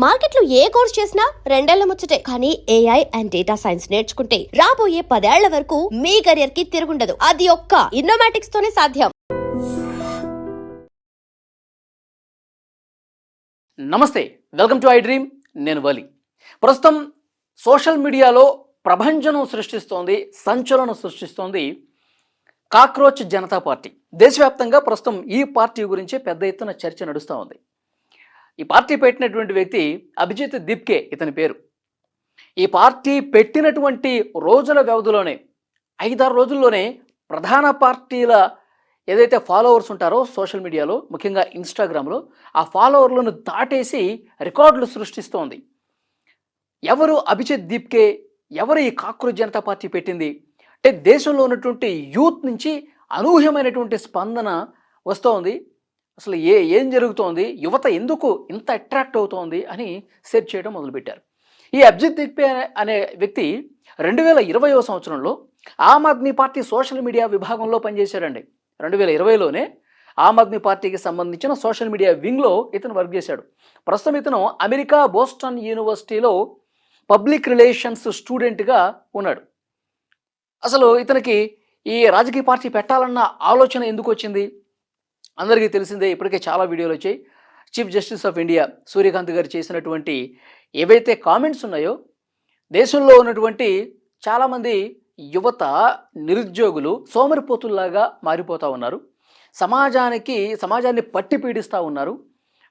మార్కెట్లో ఏ కోర్స్ చేసినా రెండేళ్ల ముచ్చటే. కానీ ఏఐ అండ్ డేటా సైన్స్ నేర్చుకుంటే రాబోయే 10 ఏళ్ల వరకు మీ కెరియర్ కి తిరుగుండదు. అది ఒక్క ఇన్నోమాటిక్స్ తోనే సాధ్యం. నమస్తే, వెల్కమ్ టు ఐ డ్రీమ్. నేను వలి. ప్రస్తుతం సోషల్ మీడియాలో ప్రభంజనం సృష్టిస్తోంది, సంచలనం సృష్టిస్తోంది కాక్రోచ్ జనతా పార్టీ. దేశవ్యాప్తంగా ప్రస్తుతం ఈ పార్టీ గురించి పెద్ద ఎత్తున చర్చ నడుస్తూ ఉంది. ఈ పార్టీ పెట్టినటువంటి వ్యక్తి అభిజిత్ దీప్కే ఇతని పేరు. ఈ పార్టీ పెట్టినటువంటి రోజుల వ్యవధిలోనే 5-6 రోజుల్లోనే ప్రధాన పార్టీల ఏదైతే ఫాలోవర్స్ ఉంటారో సోషల్ మీడియాలో, ముఖ్యంగా ఇన్స్టాగ్రామ్లో, ఆ ఫాలోవర్లను దాటేసి రికార్డులు సృష్టిస్తోంది. ఎవరు అభిజిత్ దీప్కే? ఎవరు ఈ కాక్రోచ్ జనతా పార్టీ పెట్టింది అంటే దేశంలో ఉన్నటువంటి యూత్ నుంచి అనూహ్యమైనటువంటి స్పందన వస్తోంది. అసలు ఏం జరుగుతోంది, యువత ఎందుకు ఇంత అట్రాక్ట్ అవుతోంది అని సెర్చ్ చేయడం మొదలుపెట్టారు. ఈ అభిజిత్ దీప్కే అనే వ్యక్తి 2020వ సంవత్సరంలో Aam Aadmi party social media విభాగంలో పనిచేశాడండి. 2020లోనే ఆమ్ ఆద్మీ పార్టీకి సంబంధించిన సోషల్ మీడియా వింగ్లో ఇతను వర్క్ చేశాడు. ప్రస్తుతం ఇతను అమెరికా బోస్టన్ యూనివర్సిటీలో పబ్లిక్ రిలేషన్స్ స్టూడెంట్గా ఉన్నాడు. అసలు ఇతనికి ఈ రాజకీయ పార్టీ పెట్టాలన్న ఆలోచన ఎందుకు వచ్చింది? అందరికీ తెలిసిందే, ఇప్పటికే చాలా వీడియోలు వచ్చాయి. Chief justice of India Suryakant గారు చేసినటువంటి ఏవైతే కామెంట్స్ ఉన్నాయో, దేశంలో ఉన్నటువంటి చాలామంది యువత నిరుద్యోగులు సోమరిపోతుల్లాగా మారిపోతూ ఉన్నారు. సమాజాన్ని పట్టి పీడిస్తూ ఉన్నారు.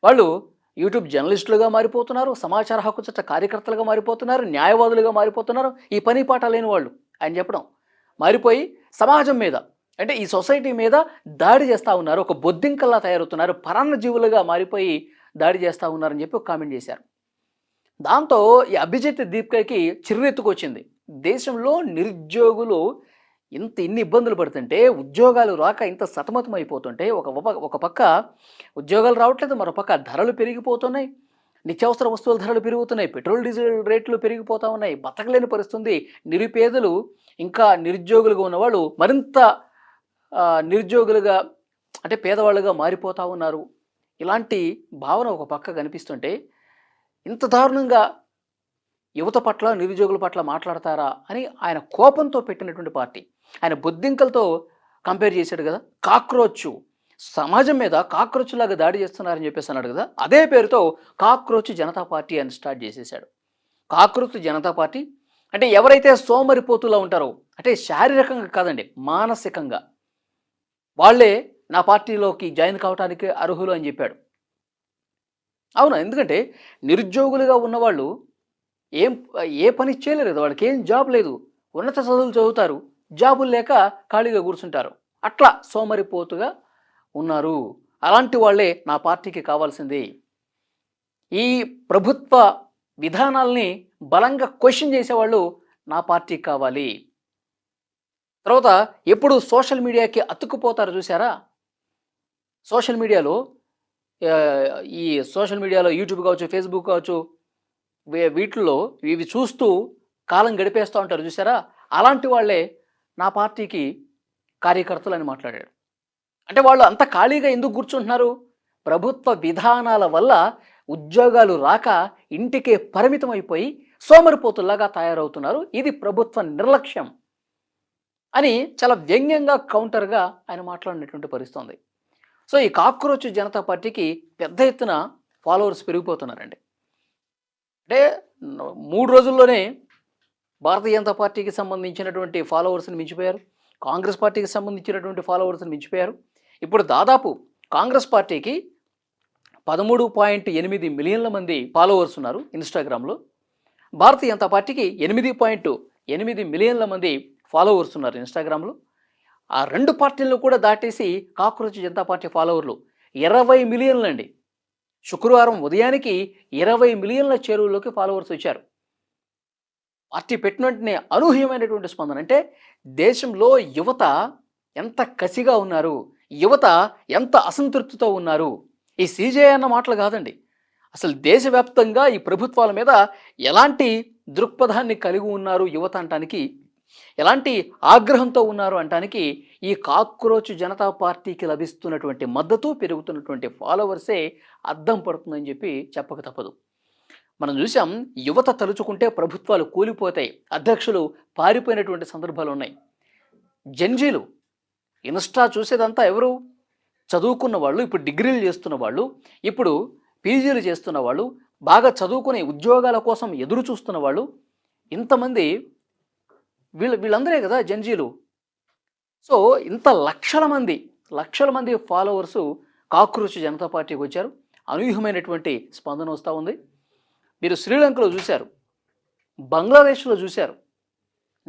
వాళ్ళు యూట్యూబ్ జర్నలిస్టులుగా మారిపోతున్నారు, సమాచార హక్కు చట్ట కార్యకర్తలుగా మారిపోతున్నారు, న్యాయవాదులుగా మారిపోతున్నారు. ఈ పని పాట లేని వాళ్ళు ఆయన చెప్పడం మారిపోయి సమాజం మీద అంటే ఈ సొసైటీ మీద దాడి చేస్తూ ఉన్నారు. ఒక బొద్దింకల్లా తయారవుతున్నారు, పరాన్న జీవులుగా మారిపోయి దాడి చేస్తూ ఉన్నారని చెప్పి ఒక కామెంట్ చేశారు. దాంతో ఈ అభిజిత్ దీప్కేకి చిర్రెత్తుకొచ్చింది. దేశంలో నిరుద్యోగులు ఇన్ని ఇబ్బందులు పడుతుంటే, ఉద్యోగాలు రాక ఇంత సతమతం అయిపోతుంటే, ఒక పక్క ఉద్యోగాలు రావట్లేదు, మరో పక్క ధరలు పెరిగిపోతున్నాయి, నిత్యావసర వస్తువుల ధరలు పెరుగుతున్నాయి, పెట్రోల్ డీజిల్ రేట్లు పెరిగిపోతూ ఉన్నాయి, బతకలేని పరిస్థితుంది. నిరుపేదలు ఇంకా నిరుద్యోగులుగా ఉన్నవాళ్ళు మరింత నిరుద్యోగులుగా అంటే పేదవాళ్ళుగా మారిపోతూ ఉన్నారు. ఇలాంటి భావన ఒక పక్క కనిపిస్తుంటే, ఇంత దారుణంగా యువత పట్ల, నిరుద్యోగుల పట్ల మాట్లాడతారా అని ఆయన కోపంతో పెట్టినటువంటి పార్టీ. ఆయన బొద్దింకలతో కంపేర్ చేశాడు కదా, కాక్రోచ్ సమాజం మీద కాక్రోచ్ లాగా దాడి చేస్తున్నారని చెప్పేసి అన్నాడు కదా, అదే పేరుతో కాక్రోచ్ జనతా పార్టీ అని స్టార్ట్ చేసేసాడు. కాక్రోచ్ జనతా పార్టీ అంటే ఎవరైతే సోమరిపోతులా ఉంటారో, అంటే శారీరకంగా కాదండి, మానసికంగా వాళ్ళే నా పార్టీలోకి జాయిన్ కావడానికి అర్హులు అని చెప్పాడు. అవునా? ఎందుకంటే నిరుద్యోగులుగా ఉన్నవాళ్ళు ఏ పని చేయలేరు కదా, వాళ్ళకి ఏం జాబ్ లేదు, ఉన్నత చదువులు చదువుతారు, జాబులు లేక ఖాళీగా కూర్చుంటారు. అట్లా సోమరిపోతుగా ఉన్నారు. అలాంటి వాళ్ళే నా పార్టీకి కావాల్సింది. ఈ ప్రభుత్వ విధానాల్ని బలంగా క్వశ్చన్ చేసేవాళ్ళు నా పార్టీకి కావాలి. తర్వాత ఎప్పుడు సోషల్ మీడియాకి అతుక్కుపోతారు చూసారా? సోషల్ మీడియాలో యూట్యూబ్ కావచ్చు, ఫేస్బుక్ కావచ్చు, వీటిల్లో ఇవి చూస్తూ కాలం గడిపేస్తూ ఉంటారు చూసారా? అలాంటి వాళ్ళే నా పార్టీకి కార్యకర్తలు అని మాట్లాడాడు. అంటే వాళ్ళు అంత ఖాళీగా ఎందుకు కూర్చుంటున్నారు? ప్రభుత్వ విధానాల వల్ల ఉద్యోగాలు రాక ఇంటికే పరిమితం అయిపోయి సోమరిపోతుల్లాగా తయారవుతున్నారు. ఇది ప్రభుత్వ నిర్లక్ష్యం అని చాలా వ్యంగ్యంగా కౌంటర్గా ఆయన మాట్లాడినటువంటి పరిస్థితి ఉంది. సో ఈ కాక్రోచ్ జనతా పార్టీకి పెద్ద ఎత్తున ఫాలోవర్స్ పెరిగిపోతున్నారండి. అంటే 3 రోజుల్లోనే భారతీయ జనతా పార్టీకి సంబంధించినటువంటి ఫాలోవర్స్ని మించిపోయారు, కాంగ్రెస్ పార్టీకి సంబంధించినటువంటి ఫాలోవర్స్ని మించిపోయారు. ఇప్పుడు దాదాపు కాంగ్రెస్ పార్టీకి 13.8 మిలియన్ల మంది ఫాలోవర్స్ ఉన్నారు ఇన్స్టాగ్రామ్లో. భారతీయ జనతా పార్టీకి 8.8 మిలియన్ల మంది ఫాలోవర్స్ ఉన్నారు ఇన్స్టాగ్రామ్లో. ఆ 2 పార్టీలను కూడా దాటేసి కాక్రోచ్ జనతా పార్టీ ఫాలోవర్లు 20 మిలియన్లు అండి. శుక్రవారం ఉదయానికి 20 మిలియన్ల చేరువలోకి ఫాలోవర్స్ వచ్చారు. పార్టీ పెట్టిన వెంటనే అనూహ్యమైనటువంటి స్పందన. అంటే దేశంలో యువత ఎంత కసిగా ఉన్నారు, యువత ఎంత అసంతృప్తితో ఉన్నారు. ఈ సీజే అన్న మాటలు కాదండి, అసలు దేశవ్యాప్తంగా ఈ ప్రభుత్వాల మీద ఎలాంటి దృక్పథాన్ని కలిగి ఉన్నారు యువత అంటానికి, ఎలాంటి ఆగ్రహంతో ఉన్నారు అంటానికి ఈ కాక్రోచ్ జనతా పార్టీకి లభిస్తున్నటువంటి మద్దతు, పెరుగుతున్నటువంటి ఫాలోవర్సే అద్దం పడుతుందని చెప్పి చెప్పక తప్పదు. మనం చూసాం, యువత తలుచుకుంటే ప్రభుత్వాలు కూలిపోతాయి, అధ్యక్షులు పారిపోయినటువంటి సందర్భాలు ఉన్నాయి. జంజీలు ఇన్స్టా చూసేదంతా ఎవరు? చదువుకున్న వాళ్ళు, ఇప్పుడు డిగ్రీలు చేస్తున్న వాళ్ళు, ఇప్పుడు పీజీలు చేస్తున్న వాళ్ళు, బాగా చదువుకునే ఉద్యోగాల కోసం ఎదురు చూస్తున్న వాళ్ళు, ఇంతమంది వీళ్ళందరే కదా జంజీలు. సో ఇంత లక్షల మంది ఫాలోవర్సు కాక్రోచ్ జనతా పార్టీకి వచ్చారు. అనూహ్యమైనటువంటి స్పందన వస్తూ ఉంది. మీరు శ్రీలంకలో చూశారు, బంగ్లాదేశ్లో చూశారు,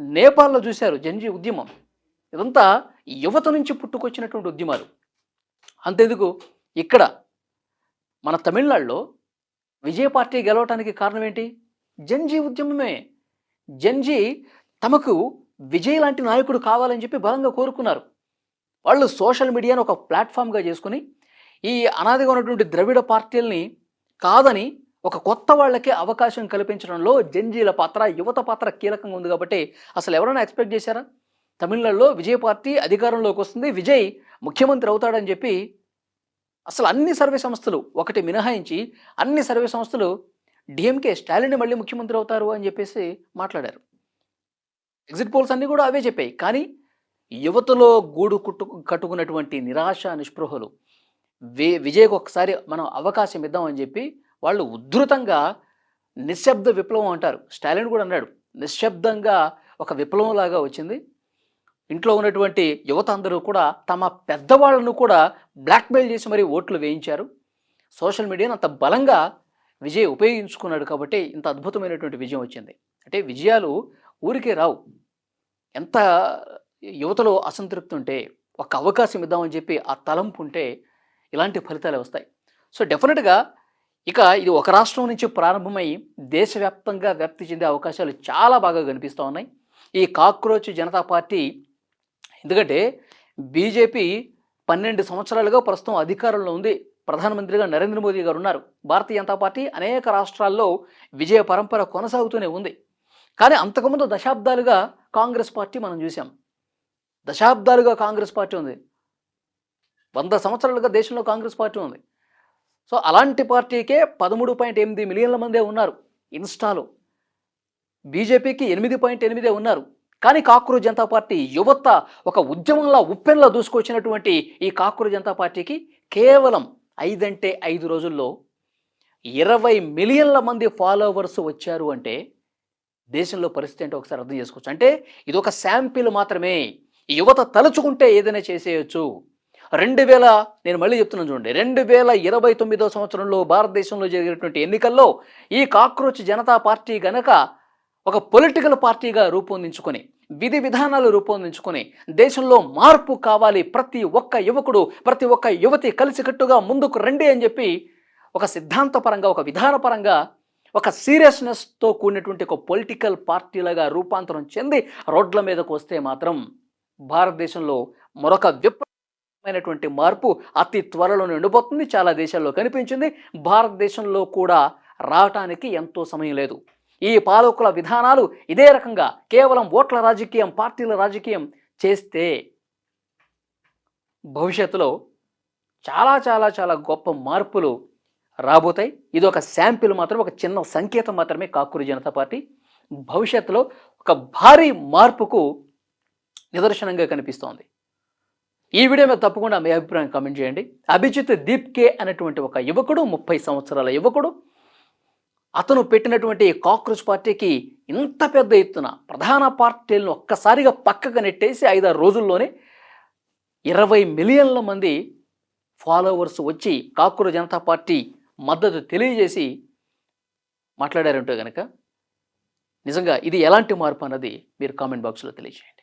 నేపాల్లో చూశారు జంజీ ఉద్యమం. ఇదంతా యువత నుంచి పుట్టుకొచ్చినటువంటి ఉద్యమాలు. అంతెందుకు, ఇక్కడ మన తమిళనాడులో విజయ పార్టీ గెలవటానికి కారణం ఏంటి? జంజీ ఉద్యమమే. జంజీ తమకు విజయ్ లాంటి నాయకుడు కావాలని చెప్పి బలంగా కోరుకున్నారు. వాళ్ళు సోషల్ మీడియాను ఒక ప్లాట్ఫామ్గా చేసుకుని ఈ అనాదిగా ఉన్నటువంటి ద్రవిడ పార్టీల్ని కాదని ఒక కొత్త వాళ్ళకే అవకాశం కల్పించడంలో జంజీల పాత్ర, యువత పాత్ర కీలకంగా ఉంది. కాబట్టి అసలు ఎవరైనా ఎక్స్పెక్ట్ చేశారా తమిళనాడులో విజయ్ పార్టీ అధికారంలోకి వస్తుంది, విజయ్ ముఖ్యమంత్రి అవుతాడని చెప్పి? అసలు అన్ని సర్వే సంస్థలు ఒకటి మినహాయించి అన్ని సర్వే సంస్థలు డిఎంకే స్టాలిన్ మళ్ళీ ముఖ్యమంత్రి అవుతారు అని చెప్పేసి మాట్లాడారు. ఎగ్జిట్ పోల్స్ అన్నీ కూడా అవే చెప్పాయి. కానీ యువతలో గూడు కట్టుకున్నటువంటి నిరాశ, నిస్పృహలు విజయ్కి ఒకసారి మనం అవకాశం ఇద్దామని చెప్పి వాళ్ళు ఉధృతంగా నిశ్శబ్ద విప్లవం అంటారు. స్టాలిన్ కూడా అన్నాడు, నిశ్శబ్దంగా ఒక విప్లవంలాగా వచ్చింది. ఇంట్లో ఉన్నటువంటి యువత అందరూ కూడా తమ పెద్దవాళ్ళను కూడా బ్లాక్మెయిల్ చేసి మరీ ఓట్లు వేయించారు. సోషల్ మీడియాను అంత బలంగా విజయ్ ఉపయోగించుకున్నాడు కాబట్టి ఇంత అద్భుతమైనటువంటి విజయం వచ్చింది. అంటే విజయాలు ఊరికే రావు. ఎంత యువతలో అసంతృప్తి ఉంటే, ఒక అవకాశం ఇద్దామని చెప్పి ఆ తలంపు ఉంటే ఇలాంటి ఫలితాలు వస్తాయి. సో డెఫినెట్గా ఇక ఇది ఒక రాష్ట్రం నుంచి ప్రారంభమై దేశవ్యాప్తంగా వ్యాప్తి చెందే అవకాశాలు చాలా బాగా కనిపిస్తూ ఉన్నాయి. ఈ కాక్రోచ్ జనతా పార్టీ, ఎందుకంటే బీజేపీ 12 సంవత్సరాలుగా ప్రస్తుతం అధికారంలో ఉంది. ప్రధానమంత్రిగా నరేంద్ర మోదీ గారు ఉన్నారు. భారతీయ జనతా పార్టీ అనేక రాష్ట్రాల్లో విజయ పరంపర కొనసాగుతూనే ఉంది. కానీ అంతకుముందు దశాబ్దాలుగా కాంగ్రెస్ పార్టీ మనం చూసాం. దశాబ్దాలుగా కాంగ్రెస్ పార్టీ ఉంది. 100 సంవత్సరాలుగా దేశంలో కాంగ్రెస్ పార్టీ ఉంది. సో అలాంటి పార్టీకే 13.8 మిలియన్ల మందే ఉన్నారు ఇన్స్టాలో. బీజేపీకి 8.8 ఉన్నారు. కానీ కాక్రోచ్ జనతా పార్టీ యువత ఒక ఉద్యమంలా ఉప్పెన్లా దూసుకొచ్చినటువంటి ఈ కాక్రోచ్ జనతా పార్టీకి కేవలం 5 అంటే 5 రోజుల్లో 20 మిలియన్ల మంది ఫాలోవర్స్ వచ్చారు. అంటే దేశంలో పరిస్థితి ఏంటో ఒకసారి అర్థం చేసుకోవచ్చు. అంటే ఇది ఒక శాంపిల్ మాత్రమే. యువత తలుచుకుంటే ఏదైనా చేసేయచ్చు. నేను మళ్ళీ చెప్తున్నాను చూడండి, 2029 సంవత్సరంలో భారతదేశంలో జరిగినటువంటి ఎన్నికల్లో ఈ కాక్రోచ్ జనతా పార్టీ గనక ఒక పొలిటికల్ పార్టీగా రూపొందించుకొని, విధి విధానాలు రూపొందించుకొని, దేశంలో మార్పు కావాలి, ప్రతి ఒక్క యువకుడు, ప్రతి ఒక్క యువతి కలిసికట్టుగా ముందుకు రండి అని చెప్పి ఒక సిద్ధాంతపరంగా, ఒక విధానపరంగా, ఒక సీరియస్నెస్తో కూడినటువంటి ఒక పొలిటికల్ పార్టీలుగా రూపాంతరం చెంది రోడ్ల మీదకు వస్తే మాత్రం భారతదేశంలో మరొక విప్లవమైనటువంటి మార్పు అతి త్వరలో ఉండిపోతుంది. చాలా దేశాల్లో కనిపించింది. భారతదేశంలో కూడా రావటానికి ఎంతో సమయం లేదు. ఈ పాలకుల విధానాలు ఇదే రకంగా కేవలం ఓట్ల రాజకీయం, పార్టీల రాజకీయం చేస్తే భవిష్యత్తులో చాలా చాలా చాలా గొప్ప మార్పులు రాబోతాయి. ఇది ఒక శాంపిల్ మాత్రమే, ఒక చిన్న సంకేతం మాత్రమే. కాక్రోచ్ జనతా పార్టీ భవిష్యత్తులో ఒక భారీ మార్పుకు నిదర్శనంగా కనిపిస్తోంది. ఈ వీడియో మీద తప్పకుండా మీ అభిప్రాయం కామెంట్ చేయండి. అభిజిత్ దీప్కే అనేటువంటి ఒక యువకుడు, 30 సంవత్సరాల యువకుడు, అతను పెట్టినటువంటి కాక్రోచ్ పార్టీకి ఇంత పెద్ద ఎత్తున ప్రధాన పార్టీలను ఒక్కసారిగా పక్కకు నెట్టేసి 5-6 రోజుల్లోనే 20 మిలియన్ల మంది ఫాలోవర్స్ వచ్చి కాక్రోచ్ జనతా పార్టీ మద్దతు తెలియజేసి మాట్లాడారంటే కనుక నిజంగా ఇది ఎలాంటి మార్పు అన్నది మీరు కామెంట్ బాక్స్లో తెలియజేయండి.